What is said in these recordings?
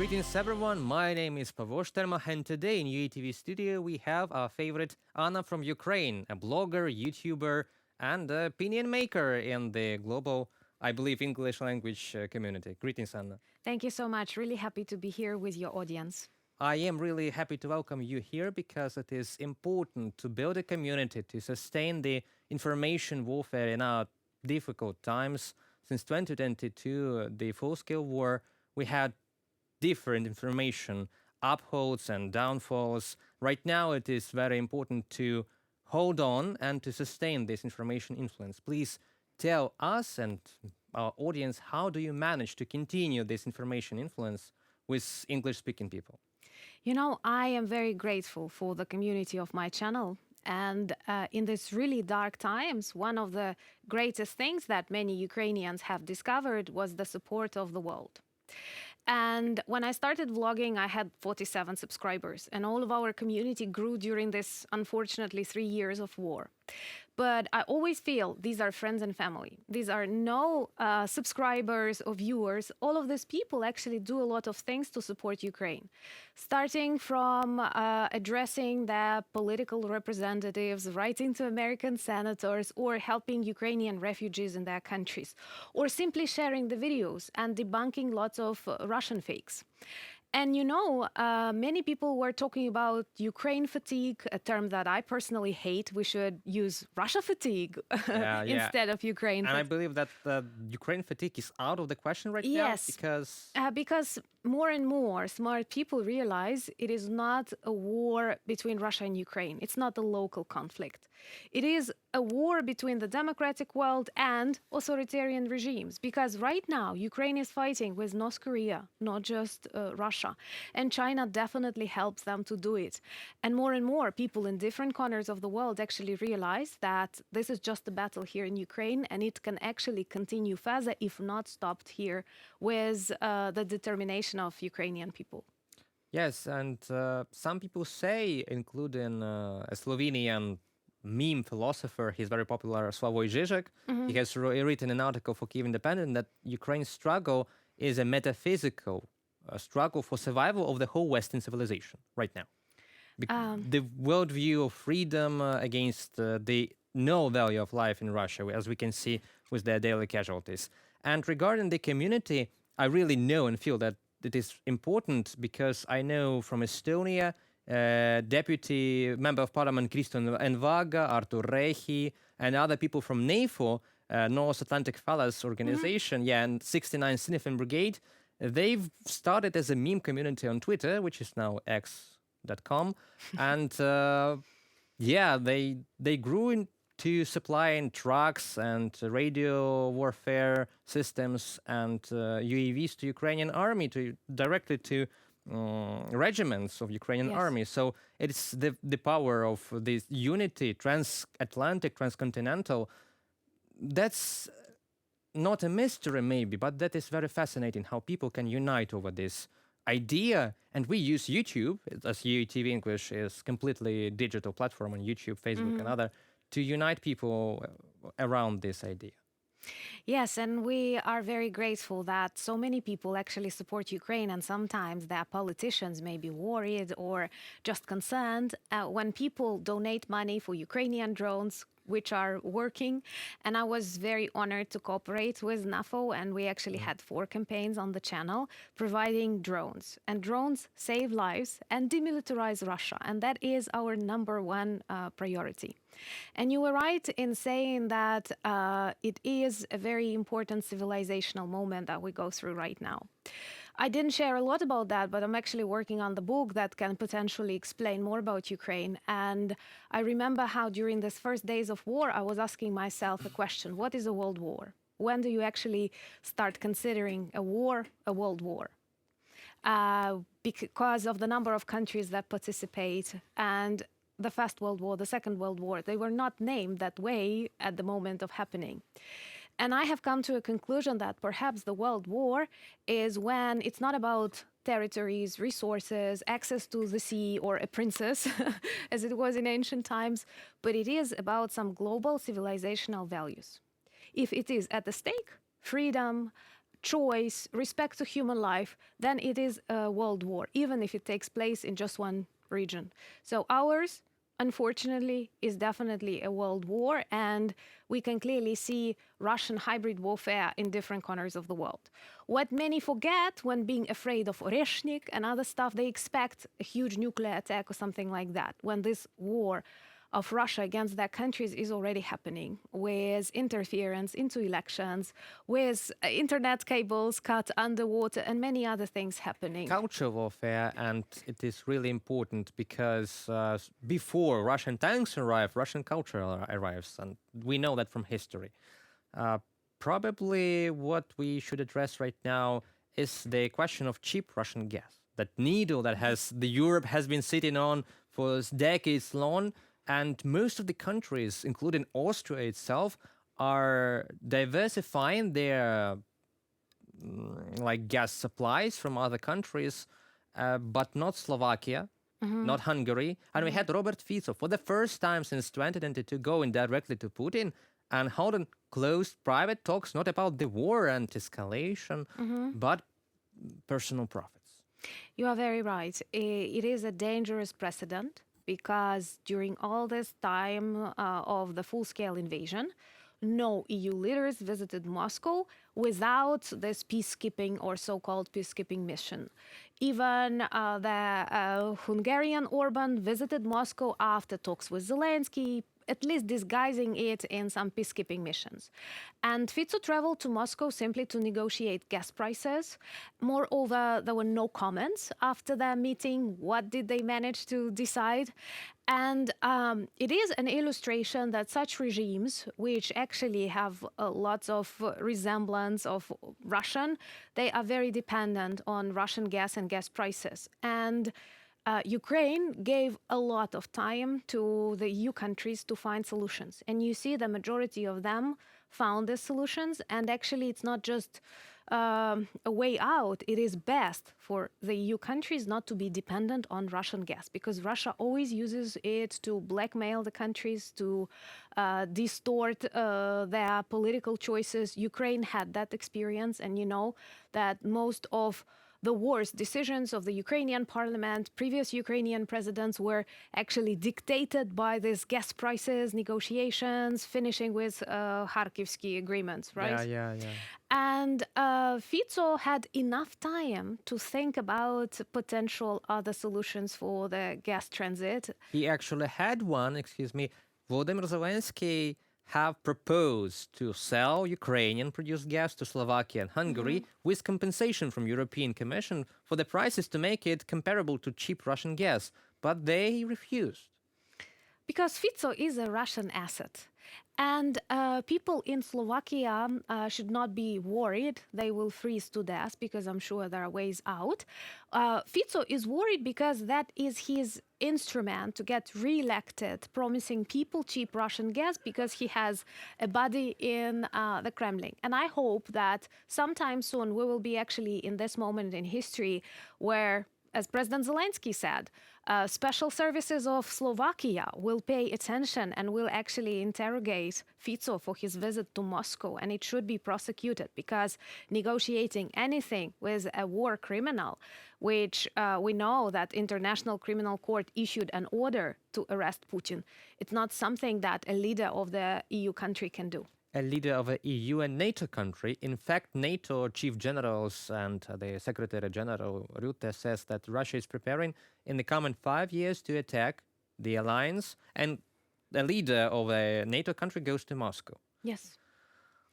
Greetings everyone, my name is Pavo Shterma, and today in UATV studio we have our favorite Anna from Ukraine, a blogger, YouTuber and opinion maker in the global, I believe, English language community. Greetings, Anna. Thank you so much. Really happy to be here with your audience. I am really happy to welcome you here because it is important to build a community to sustain the information warfare in our difficult times. Since 2022, the full-scale war, we had different information upholds and downfalls. Right now, it is very important to hold on and to sustain this information influence. Please tell us and our audience, how do you manage to continue this information influence with English-speaking people? You know, I am very grateful for the community of my channel. And in these really dark times, one of the greatest things that many Ukrainians have discovered was the support of the world. And when I started vlogging, I had 47 subscribers, and all of our community grew during this, unfortunately, 3 years of war. But I always feel these are friends and family. These are no subscribers or viewers. All of these people actually do a lot of things to support Ukraine, starting from addressing the political representatives, writing to American senators, or helping Ukrainian refugees in their countries, or simply sharing the videos and debunking lots of Russian fakes. And you know, many people were talking about Ukraine fatigue, a term that I personally hate. We should use Russia fatigue instead of Ukraine fatigue. And I believe that Ukraine fatigue is out of the question right now. Yes, because more and more smart people realize it is not a war between Russia and Ukraine. It's not a local conflict. It is a war between the democratic world and authoritarian regimes. Because right now, Ukraine is fighting with North Korea, not just Russia. And China definitely helps them to do it. And more people in different corners of the world actually realize that this is just a battle here in Ukraine, and it can actually continue further, if not stopped here, with the determination of Ukrainian people. Yes, and some people say, including a Slovenian meme philosopher, he's very popular, Slavoj Žižek, he has written an article for Kyiv Independent that Ukraine's struggle is a metaphysical struggle for survival of the whole Western civilization right now. The worldview of freedom against the no value of life in Russia, as we can see with their daily casualties. And regarding the community, I really know and feel that it is important because I know from Estonia, Deputy Member of Parliament Kristo Envaga, Artur Rehi, and other people from NAFO, North Atlantic Fellows Organization, and 69 Sniffing Brigade, they've started as a meme community on Twitter, which is now x.com, and they grew into supplying trucks and radio warfare systems and UAVs to Ukrainian army, directly to regiments of Ukrainian army. So it's the power of this unity, transatlantic, transcontinental. That's not a mystery maybe, but that is very fascinating how people can unite over this idea. And we use YouTube, as UATV English is completely digital platform on YouTube, Facebook and other, to unite people around this idea. Yes, and we are very grateful that so many people actually support Ukraine, and sometimes their politicians may be worried or just concerned when people donate money for Ukrainian drones, which are working. And I was very honored to cooperate with NAFO, and we actually had 4 campaigns on the channel providing drones. And drones save lives and demilitarize Russia, and that is our #1 priority. And you were right in saying that it is a very important civilizational moment that we go through right now. I didn't share a lot about that, but I'm actually working on the book that can potentially explain more about Ukraine. And I remember how during these first days of war, I was asking myself a question: what is a world war? When do you actually start considering a war a world war? Because of the number of countries that participate, and the First World War, the Second World War, they were not named that way at the moment of happening. And I have come to a conclusion that perhaps the world war is when it's not about territories, resources, access to the sea, or a princess, as it was in ancient times, but it is about some global civilizational values. If it is at the stake, freedom, choice, respect to human life, then it is a world war, even if it takes place in just one region. So ours, unfortunately, is definitely a world war, and we can clearly see Russian hybrid warfare in different corners of the world. What many forget when being afraid of Oreshnik and other stuff, they expect a huge nuclear attack or something like that, when this war of Russia against their countries is already happening, with interference into elections, with internet cables cut underwater, and many other things happening. Culture warfare, and it is really important because before Russian tanks arrive, Russian culture arrives, and we know that from history. Uh, Probably what we should address right now is the question of cheap Russian gas. That needle that has the Europe has been sitting on for decades long, and most of the countries, including Austria itself, are diversifying their like gas supplies from other countries, but not Slovakia, not Hungary. And we had Robert Fico for the first time since 2022 going directly to Putin and holding closed private talks, not about the war and escalation, but personal profits. You are very right. It is a dangerous precedent because during all this time of the full-scale invasion, no EU leaders visited Moscow without this peacekeeping or so-called peacekeeping mission. Even the Hungarian Orban visited Moscow after talks with Zelensky, at least disguising it in some peacekeeping missions. And Fico traveled to Moscow simply to negotiate gas prices. Moreover, there were no comments after their meeting. What did they manage to decide? And it is an illustration that such regimes, which actually have lots of resemblance of Russian, they are very dependent on Russian gas and gas prices. And Ukraine gave a lot of time to the EU countries to find solutions. And you see the majority of them found the solutions. And actually, it's not just a way out. It is best for the EU countries not to be dependent on Russian gas, because Russia always uses it to blackmail the countries, to distort their political choices. Ukraine had that experience. And you know that most of the worst decisions of the Ukrainian parliament, previous Ukrainian presidents, were actually dictated by these gas prices, negotiations, finishing with Kharkivsky agreements, right? Yeah. And Fico had enough time to think about potential other solutions for the gas transit. He actually had one, excuse me. Volodymyr Zelensky have proposed to sell Ukrainian-produced gas to Slovakia and Hungary with compensation from European Commission for the prices to make it comparable to cheap Russian gas, but they refused. Because Fico is a Russian asset. And people in Slovakia should not be worried they will freeze to death, because I'm sure there are ways out. Fico is worried because that is his instrument to get re-elected, promising people cheap Russian gas because he has a buddy in the Kremlin. And I hope that sometime soon we will be actually in this moment in history where, as President Zelensky said, special services of Slovakia will pay attention and will actually interrogate Fico for his visit to Moscow, and it should be prosecuted, because negotiating anything with a war criminal, which we know that International Criminal Court issued an order to arrest Putin, it's not something that a leader of the EU country can do. A leader of a EU and NATO country. In fact, NATO chief generals and the Secretary General Rutte says that Russia is preparing in the coming 5 years to attack the alliance, and the leader of a NATO country goes to Moscow. Yes.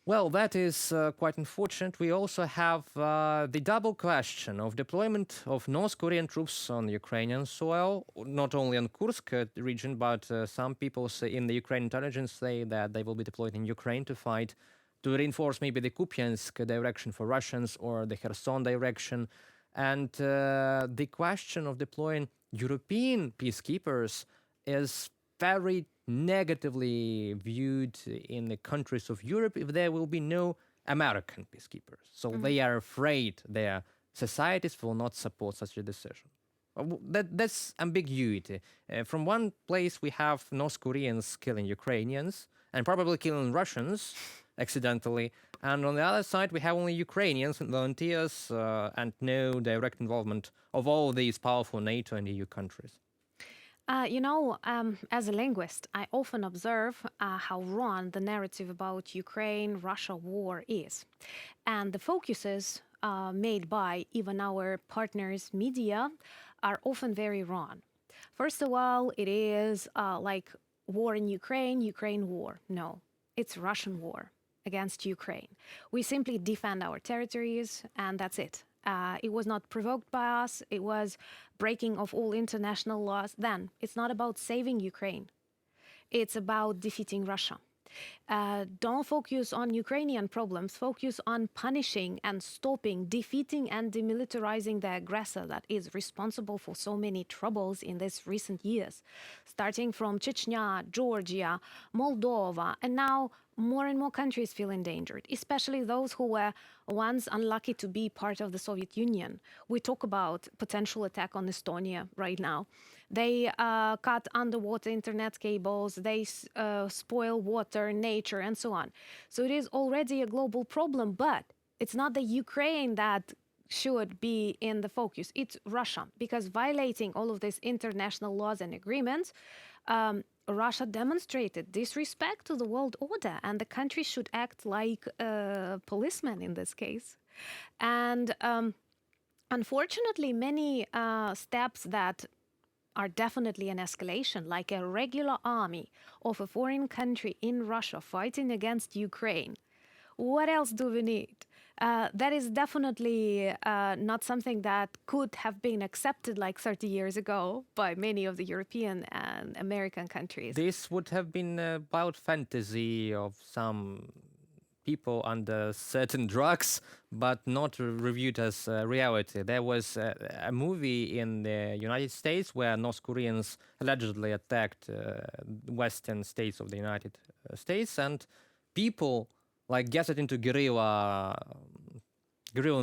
Well, that is quite unfortunate. We also have the double question of deployment of North Korean troops on Ukrainian soil, not only on Kursk region, but some people say in the Ukrainian intelligence say that they will be deployed in Ukraine to fight, to reinforce maybe the Kupiansk direction for Russians or the Kherson direction. And the question of deploying European peacekeepers is very negatively viewed in the countries of Europe if there will be no American peacekeepers. So they are afraid their societies will not support such a decision. That's ambiguity. From one place, we have North Koreans killing Ukrainians and probably killing Russians accidentally. And on the other side, we have only Ukrainians and volunteers and no direct involvement of all these powerful NATO and EU countries. As a linguist, I often observe how wrong the narrative about Ukraine-Russia war is. And the focuses made by even our partners' media are often very wrong. First of all, it is like war in Ukraine, Ukraine war. No, it's Russian war against Ukraine. We simply defend our territories, and that's it. It was not provoked by us. It was breaking of all international laws. Then it's not about saving Ukraine. It's about defeating Russia. Don't focus on Ukrainian problems. Focus on punishing and stopping, defeating and demilitarizing the aggressor that is responsible for so many troubles in these recent years, starting from Chechnya, Georgia, Moldova, and now more and more countries feel endangered, especially those who were once unlucky to be part of the Soviet Union. We talk about potential attack on Estonia right now. They cut underwater internet cables, they spoil water, nature, and so on. So it is already a global problem, but it's not the Ukraine that should be in the focus. It's Russia, because violating all of these international laws and agreements, Russia demonstrated disrespect to the world order, and the country should act like a policeman in this case. And unfortunately, many steps that are definitely an escalation, like a regular army of a foreign country in Russia fighting against Ukraine. What else do we need? That is definitely not something that could have been accepted like 30 years ago by many of the European and American countries. This would have been about fantasy of some people under certain drugs, but not reviewed as reality. There was a movie in the United States where North Koreans allegedly attacked western states of the United States, and people like gathered into guerrilla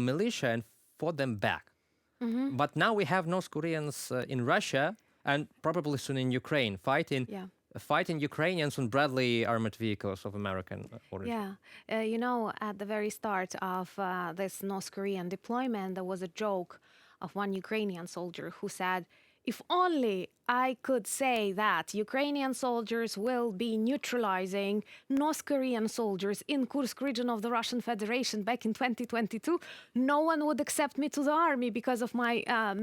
militia and fought them back. But now we have North Koreans in Russia and probably soon in Ukraine fighting Ukrainians on Bradley armored vehicles of American origin. Yeah, at the very start of this North Korean deployment, there was a joke of one Ukrainian soldier who said, "If only I could say that Ukrainian soldiers will be neutralizing North Korean soldiers in Kursk region of the Russian Federation back in 2022, no one would accept me to the army because of my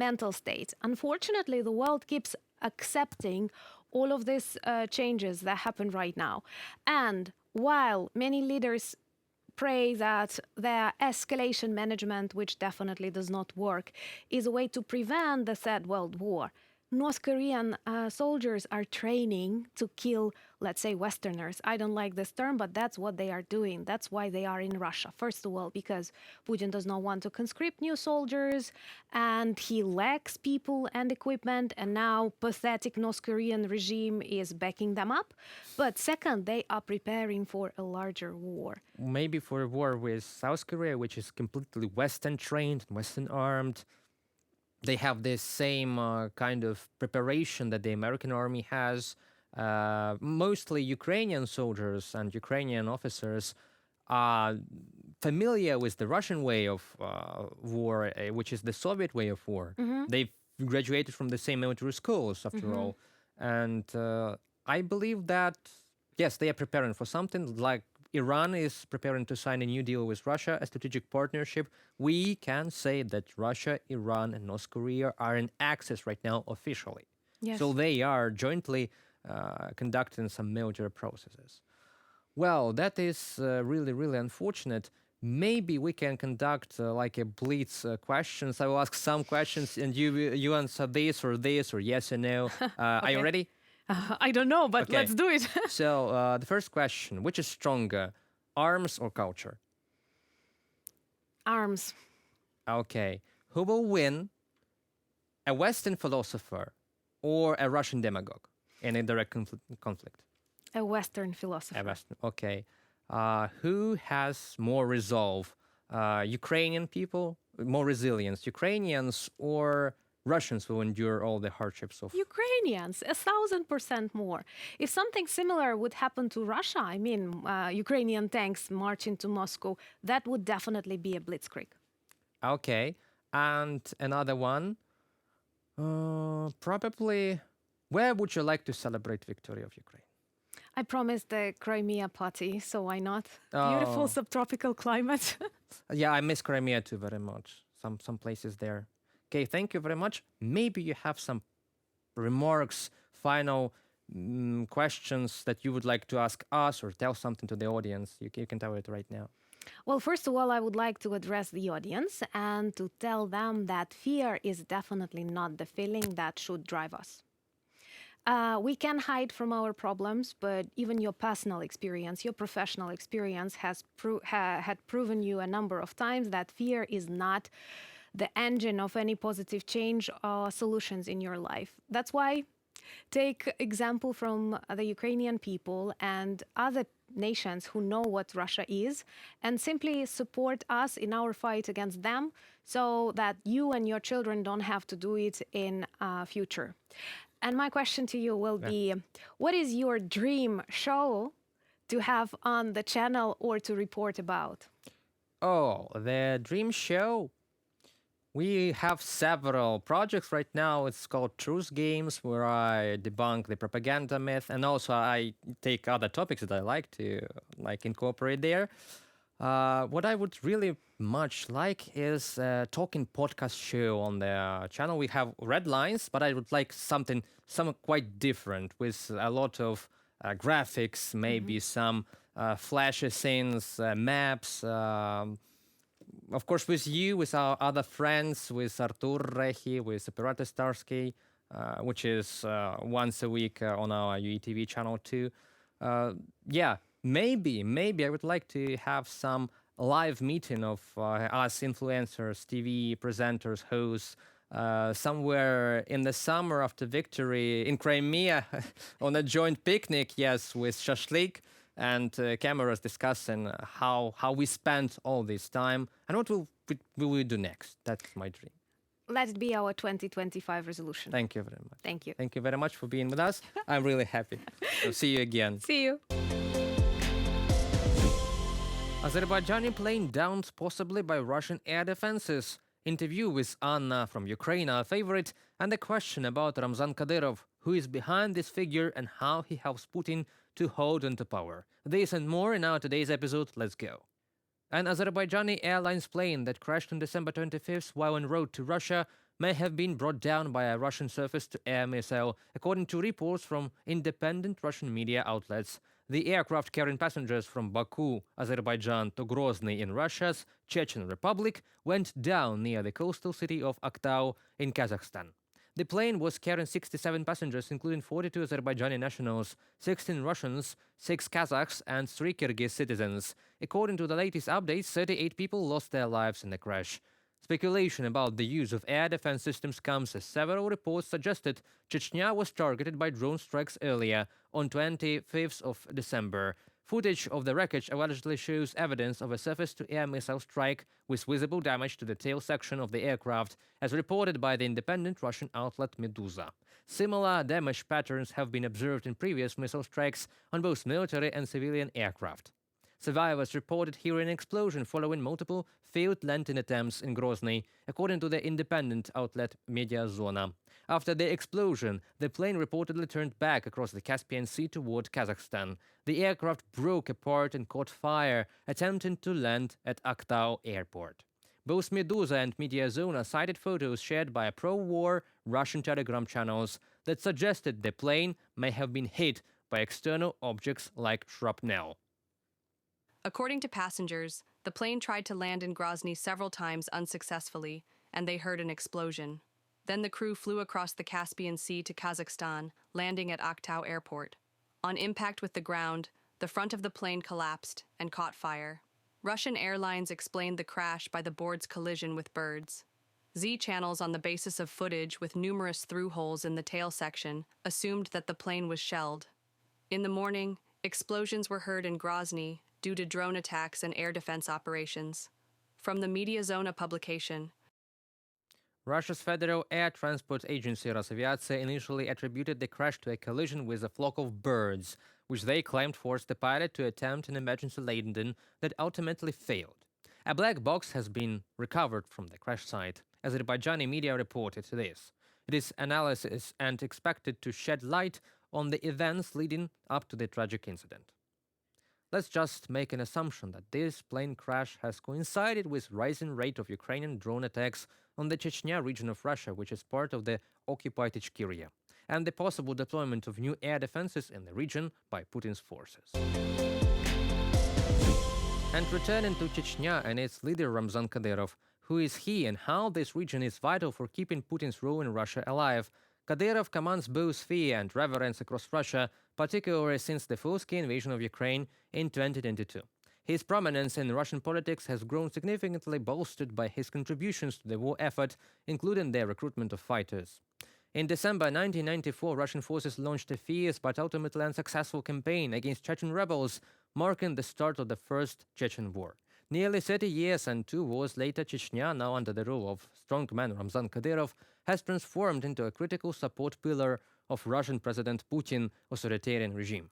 mental state." Unfortunately, the world keeps accepting all of these changes that happen right now. And while many leaders pray that their escalation management, which definitely does not work, is a way to prevent the Third World War, North Korean soldiers are training to kill, let's say, Westerners. I don't like this term, but that's what they are doing. That's why they are in Russia. First of all, because Putin does not want to conscript new soldiers, and he lacks people and equipment, and now pathetic North Korean regime is backing them up. But second, they are preparing for a larger war. Maybe for a war with South Korea, which is completely Western trained, Western armed. They have this same kind of preparation that the American army has. Mostly Ukrainian soldiers and Ukrainian officers are familiar with the Russian way of war, which is the Soviet way of war. They've graduated from the same military schools, after all. And I believe that, yes, they are preparing for something like Iran is preparing to sign a new deal with Russia, a strategic partnership. We can say that Russia, Iran, and North Korea are in access right now officially. Yes. So they are jointly conducting some military processes. Well, that is really, really unfortunate. Maybe we can conduct like a blitz questions. I will ask some questions and you answer this or yes or no. Are you ready? I don't know, but Okay. let's do it. So the first question, which is stronger, arms or culture? Arms. Okay. Who will win, a Western philosopher or a Russian demagogue in a direct conflict? A Western philosopher. A Western. Okay. Who has more resolve, Ukrainian people, more resilience, Ukrainians or Russians will endure all the hardships of. Ukrainians, 1,000% more. If something similar would happen to Russia, I mean, Ukrainian tanks march into Moscow, that would definitely be a blitzkrieg. Okay. And another one, probably, where would you like to celebrate victory of Ukraine? I promised the Crimea party, so why not? Beautiful Oh. subtropical climate. Yeah, I miss Crimea too very much. Some places there. Okay, thank you very much. Maybe you have some remarks, final questions that you would like to ask us or tell something to the audience. You can tell it right now. Well, first of all, I would like to address the audience and to tell them that fear is definitely not the feeling that should drive us. We can hide from our problems, but even your personal experience, your professional experience had proven you a number of times that fear is not the engine of any positive change or solutions in your life. That's why take example from the Ukrainian people and other nations who know what Russia is and simply support us in our fight against them so that you and your children don't have to do it in future. And my question to you will be, what is your dream show to have on the channel or to report about? Oh, the dream show. We have several projects right now. It's called Truth Games, where I debunk the propaganda myth, and also I take other topics that I like to incorporate there. What I would really much like is a talking podcast show on the channel. We have red lines, but I would like something quite different with a lot of graphics, maybe some flashy scenes, maps. Of course, with you, with our other friends, with Artur Rehi, with Operator Starsky, which is once a week on our UETV channel too. Yeah, maybe I would like to have some live meeting of us influencers, TV presenters, hosts, somewhere in the summer after victory in Crimea on a joint picnic, yes, with shashlik and cameras discussing how we spent all this time and what will we do next. That's my dream. Let it be our 2025 resolution. Thank you very much. Thank you. Thank you very much for being with us. I'm really happy. So see you again. See you. Azerbaijani plane downed possibly by Russian air defenses. Interview with Anna from Ukraine, our favorite, and a question about Ramzan Kadyrov, who is behind this figure and how he helps Putin to hold onto power. This and more in our today's episode. Let's go. An Azerbaijani Airlines plane that crashed on December 25th while en route to Russia may have been brought down by a Russian surface-to-air missile, according to reports from independent Russian media outlets. The aircraft carrying passengers from Baku, Azerbaijan to Grozny in Russia's Chechen Republic went down near the coastal city of Aktau in Kazakhstan. The plane was carrying 67 passengers, including 42 Azerbaijani nationals, 16 Russians, 6 Kazakhs, and 3 Kyrgyz citizens. According to the latest updates, 38 people lost their lives in the crash. Speculation about the use of air defense systems comes as several reports suggested Chechnya was targeted by drone strikes earlier, on 25th of December. Footage of the wreckage allegedly shows evidence of a surface-to-air missile strike with visible damage to the tail section of the aircraft, as reported by the independent Russian outlet Meduza. Similar damage patterns have been observed in previous missile strikes on both military and civilian aircraft. Survivors reported hearing an explosion following multiple failed landing attempts in Grozny, according to the independent outlet Media Zona. After the explosion, the plane reportedly turned back across the Caspian Sea toward Kazakhstan. The aircraft broke apart and caught fire, attempting to land at Aktau airport. Both Meduza and Media Zona cited photos shared by pro-war Russian Telegram channels that suggested the plane may have been hit by external objects like shrapnel. According to passengers, the plane tried to land in Grozny several times unsuccessfully, and they heard an explosion. Then the crew flew across the Caspian Sea to Kazakhstan, landing at Aktau airport. On impact with the ground, the front of the plane collapsed and caught fire. Russian airlines explained the crash by the board's collision with birds. Z channels, on the basis of footage with numerous through holes in the tail section, assumed that the plane was shelled. In the morning, explosions were heard in Grozny due to drone attacks and air defense operations. From the Media Zona publication. Russia's Federal Air Transport Agency Rosaviatsia initially attributed the crash to a collision with a flock of birds, which they claimed forced the pilot to attempt an emergency landing that ultimately failed. A black box has been recovered from the crash site. Azerbaijani media reported this. It is analysis and expected to shed light on the events leading up to the tragic incident. Let's just make an assumption that this plane crash has coincided with rising rate of Ukrainian drone attacks on the Chechnya region of Russia, which is part of the occupied Ichkeria, and the possible deployment of new air defenses in the region by Putin's forces. And returning to Chechnya and its leader Ramzan Kadyrov, who is he and how this region is vital for keeping Putin's rule in Russia alive, Kadyrov commands both fear and reverence across Russia, particularly since the full-scale invasion of Ukraine in 2022. His prominence in Russian politics has grown significantly bolstered by his contributions to the war effort, including the recruitment of fighters. In December 1994, Russian forces launched a fierce but ultimately unsuccessful campaign against Chechen rebels, marking the start of the First Chechen War. Nearly 30 years and 2 wars later, Chechnya, now under the rule of strongman Ramzan Kadyrov, has transformed into a critical support pillar of Russian President Putin's authoritarian regime.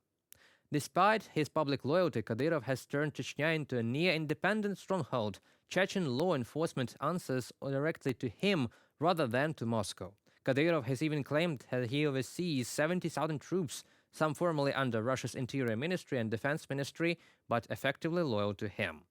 Despite his public loyalty, Kadyrov has turned Chechnya into a near-independent stronghold. Chechen law enforcement answers directly to him rather than to Moscow. Kadyrov has even claimed that he oversees 70,000 troops, some formally under Russia's Interior Ministry and Defense Ministry, but effectively loyal to him.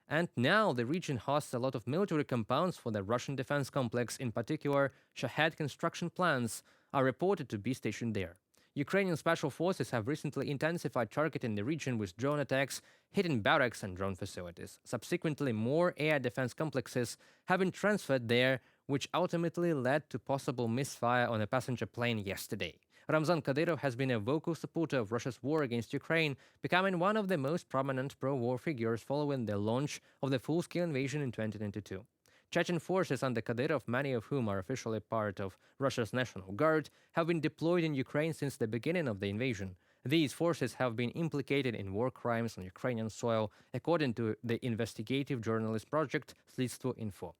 And now the region hosts a lot of military compounds for the Russian defense complex. In particular, Shahed construction plants are reported to be stationed there. Ukrainian special forces have recently intensified targeting the region with drone attacks, hitting barracks and drone facilities. Subsequently, more air defense complexes have been transferred there, which ultimately led to possible misfire on a passenger plane yesterday. Ramzan Kadyrov has been a vocal supporter of Russia's war against Ukraine, becoming one of the most prominent pro-war figures following the launch of the full-scale invasion in 2022. Chechen forces under Kadyrov, many of whom are officially part of Russia's National Guard, have been deployed in Ukraine since the beginning of the invasion. These forces have been implicated in war crimes on Ukrainian soil, according to the investigative journalist project Slidstvo.info.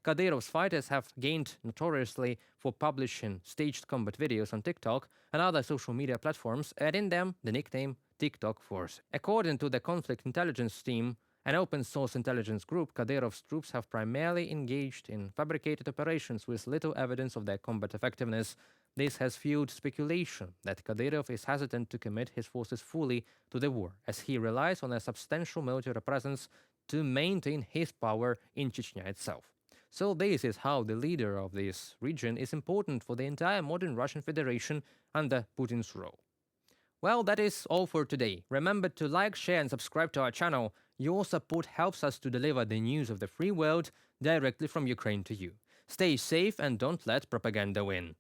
Kadyrov's fighters have gained notoriously for publishing staged combat videos on TikTok and other social media platforms, adding them the nickname TikTok Force. According to the conflict intelligence team, an open-source intelligence group, Kadyrov's troops have primarily engaged in fabricated operations with little evidence of their combat effectiveness. This has fueled speculation that Kadyrov is hesitant to commit his forces fully to the war, as he relies on a substantial military presence to maintain his power in Chechnya itself. So this is how the leader of this region is important for the entire modern Russian Federation under Putin's rule. Well, that is all for today. Remember to like, share and subscribe to our channel. Your support helps us to deliver the news of the free world directly from Ukraine to you. Stay safe and don't let propaganda win.